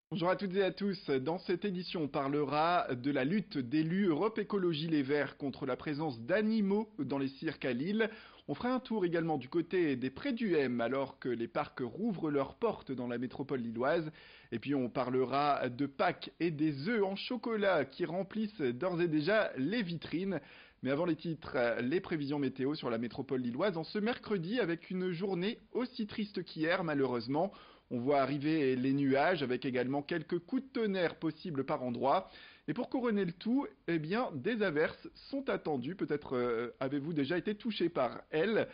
Bonjour à toutes et à tous. Dans cette édition, on parlera de la lutte d'élus Europe Écologie Les Verts contre la présence d'animaux dans les cirques à Lille. On fera un tour également du côté des Prés du M alors que les parcs rouvrent leurs portes dans la métropole lilloise. Et puis on parlera de Pâques et des œufs en chocolat qui remplissent d'ores et déjà les vitrines. Mais avant les titres, les prévisions météo sur la métropole lilloise en ce mercredi avec une journée aussi triste qu'hier malheureusement. On voit arriver les nuages avec également quelques coups de tonnerre possibles par endroits. Et pour couronner le tout, eh bien, des averses sont attendues. Peut-être avez-vous déjà été touché par elles.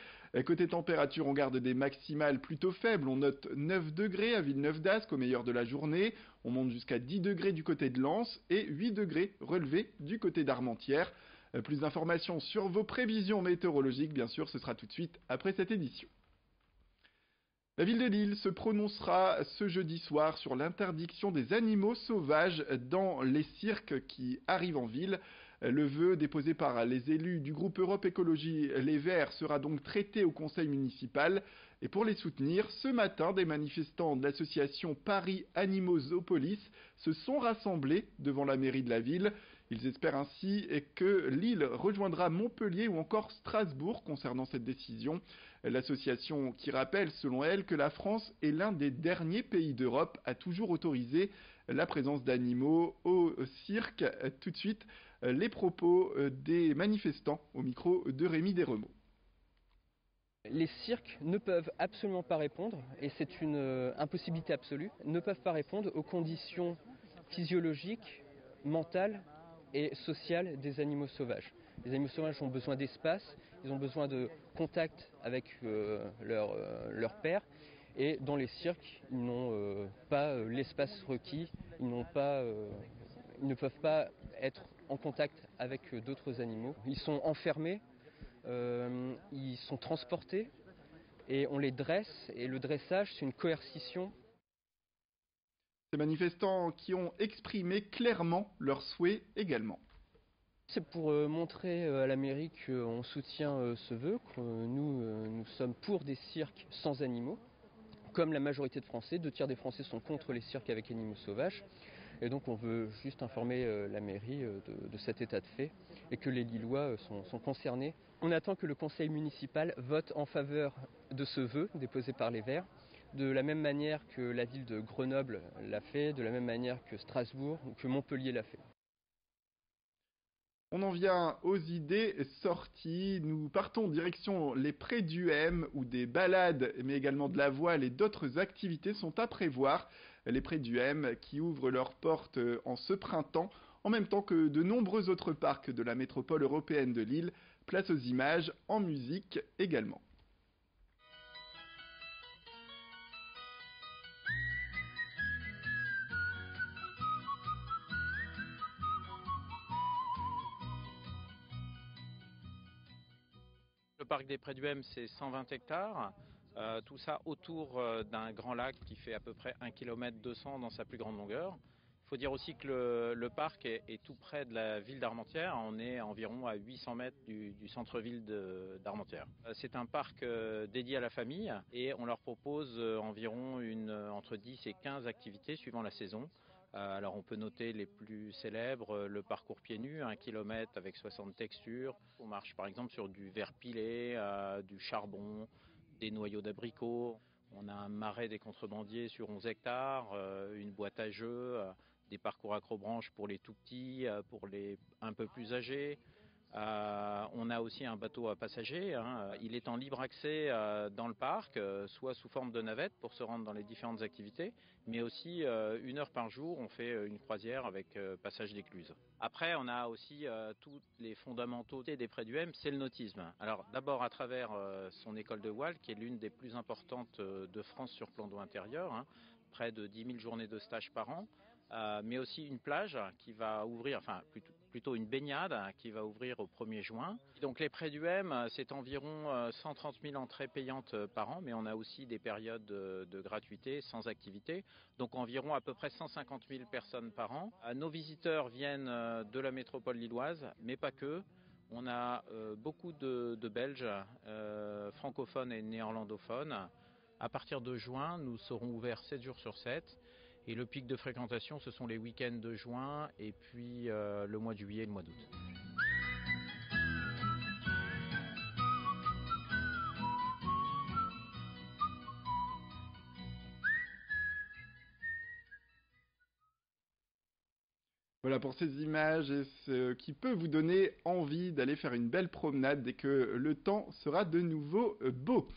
Côté température, on garde des maximales plutôt faibles. On note 9 degrés à Villeneuve-d'Ascq au meilleur de la journée. On monte jusqu'à 10 degrés du côté de Lens et 8 degrés relevés du côté d'Armentières. Plus d'informations sur vos prévisions météorologiques, bien sûr, ce sera tout de suite après cette édition. La ville de Lille se prononcera ce jeudi soir sur l'interdiction des animaux sauvages dans les cirques qui arrivent en ville. Le vœu déposé par les élus du groupe Europe Écologie Les Verts sera donc traité au conseil municipal. Et pour les soutenir, ce matin, des manifestants de l'association Paris Animaux Zoopolis se sont rassemblés devant la mairie de la ville. Ils espèrent ainsi que Lille rejoindra Montpellier ou encore Strasbourg concernant cette décision. L'association qui rappelle, selon elle, que la France est l'un des derniers pays d'Europe à toujours autoriser la présence d'animaux au cirque. Tout de suite, les propos des manifestants au micro de Rémi Desremeaux. Les cirques ne peuvent absolument pas répondre, et c'est une impossibilité absolue, ne peuvent pas répondre aux conditions physiologiques, mentales et sociales des animaux sauvages. Les animaux sauvages ont besoin d'espace, ils ont besoin de contact avec leur père, et dans les cirques, ils n'ont pas l'espace requis, ils ne peuvent pas être en contact avec d'autres animaux. Ils sont enfermés. Ils sont transportés et on les dresse, et le dressage c'est une coercition. Ces manifestants qui ont exprimé clairement leurs souhaits également. C'est pour montrer à la mairie qu'on soutient ce vœu, que nous sommes pour des cirques sans animaux. Comme la majorité de Français, 2 tiers des Français sont contre les cirques avec animaux sauvages. Et donc on veut juste informer la mairie de cet état de fait et que les Lillois sont concernés. On attend que le conseil municipal vote en faveur de ce vœu déposé par les Verts, de la même manière que la ville de Grenoble l'a fait, de la même manière que Strasbourg ou que Montpellier l'a fait. On en vient aux idées sorties. Nous partons direction les Prés du M où des balades, mais également de la voile et d'autres activités sont à prévoir. Les Prés du M qui ouvrent leurs portes en ce printemps, en même temps que de nombreux autres parcs de la métropole européenne de Lille. Place aux images en musique également. Le parc des Prés du M, c'est 120 hectares. Tout ça autour d'un grand lac qui fait à peu près 1,2 km dans sa plus grande longueur. Il faut dire aussi que le parc est tout près de la ville d'Armentières. On est environ à 800 mètres du centre-ville d'Armentières. C'est un parc dédié à la famille et on leur propose environ entre 10 et 15 activités suivant la saison. Alors on peut noter les plus célèbres, le parcours pieds nus, 1 km avec 60 textures. On marche par exemple sur du verre pilé, du charbon, des noyaux d'abricots. On a un marais des contrebandiers sur 11 hectares, une boîte à jeux, des parcours acrobranches pour les tout petits, pour les un peu plus âgés. On a aussi un bateau à passagers. Il est en libre accès dans le parc, soit sous forme de navette pour se rendre dans les différentes activités, mais aussi 1 heure par jour, on fait une croisière avec passage d'écluse. Après, on a aussi tous les fondamentaux des Prés du M, c'est le nautisme. Alors d'abord à travers son école de voile, qui est l'une des plus importantes de France sur plan d'eau intérieur, près de 10 000 journées de stage par an. Mais aussi une plage qui va ouvrir, enfin plutôt une baignade qui va ouvrir au 1er juin. Donc les Prés du M, c'est environ 130 000 entrées payantes par an, mais on a aussi des périodes de gratuité sans activité, donc environ à peu près 150 000 personnes par an. Nos visiteurs viennent de la métropole lilloise, mais pas que. On a beaucoup de Belges, francophones et néerlandophones. À partir de juin, nous serons ouverts 7 jours sur 7. Et le pic de fréquentation, ce sont les week-ends de juin et puis le mois de juillet et le mois d'août. Voilà pour ces images et ce qui peut vous donner envie d'aller faire une belle promenade dès que le temps sera de nouveau beau.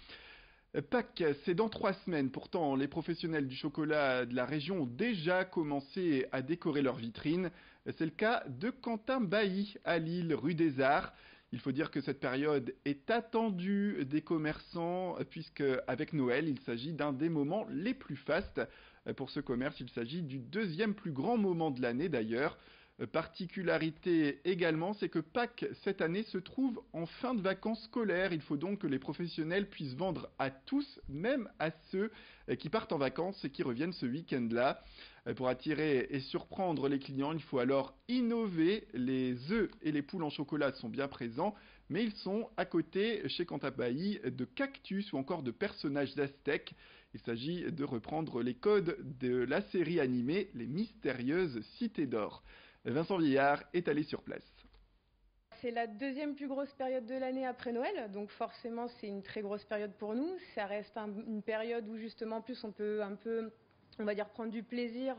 Pâques, c'est dans 3 semaines. Pourtant, les professionnels du chocolat de la région ont déjà commencé à décorer leurs vitrines. C'est le cas de Quentin Bailly à Lille, rue des Arts. Il faut dire que cette période est attendue des commerçants puisque avec Noël, il s'agit d'un des moments les plus fastes. Pour ce commerce, il s'agit du deuxième plus grand moment de l'année d'ailleurs. Particularité également, c'est que Pâques cette année se trouve en fin de vacances scolaires. Il faut donc que les professionnels puissent vendre à tous, même à ceux qui partent en vacances et qui reviennent ce week-end-là. Pour attirer et surprendre les clients, il faut alors innover. Les œufs et les poules en chocolat sont bien présents, mais ils sont à côté, chez Quentin Bailly, de cactus ou encore de personnages aztèques. Il s'agit de reprendre les codes de la série animée Les Mystérieuses Cités d'Or. Vincent Vieillard est allé sur place. C'est la deuxième plus grosse période de l'année après Noël, donc forcément c'est une très grosse période pour nous. Ça reste une période où justement plus on peut un peu, on va dire, prendre du plaisir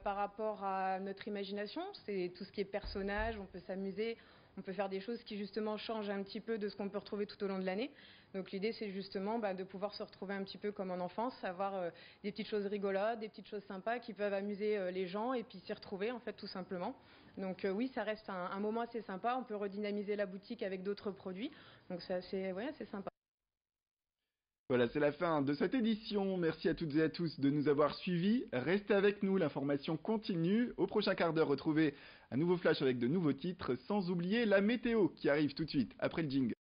par rapport à notre imagination. C'est tout ce qui est personnage, on peut s'amuser, on peut faire des choses qui justement changent un petit peu de ce qu'on peut retrouver tout au long de l'année. Donc l'idée c'est justement de pouvoir se retrouver un petit peu comme en enfance, avoir des petites choses rigolotes, des petites choses sympas qui peuvent amuser les gens et puis s'y retrouver en fait tout simplement. Donc oui, ça reste un moment assez sympa, on peut redynamiser la boutique avec d'autres produits, donc c'est assez sympa. Voilà, c'est la fin de cette édition. Merci à toutes et à tous de nous avoir suivis. Restez avec nous, l'information continue. Au prochain quart d'heure, retrouvez un nouveau flash avec de nouveaux titres, sans oublier la météo qui arrive tout de suite après le jingle.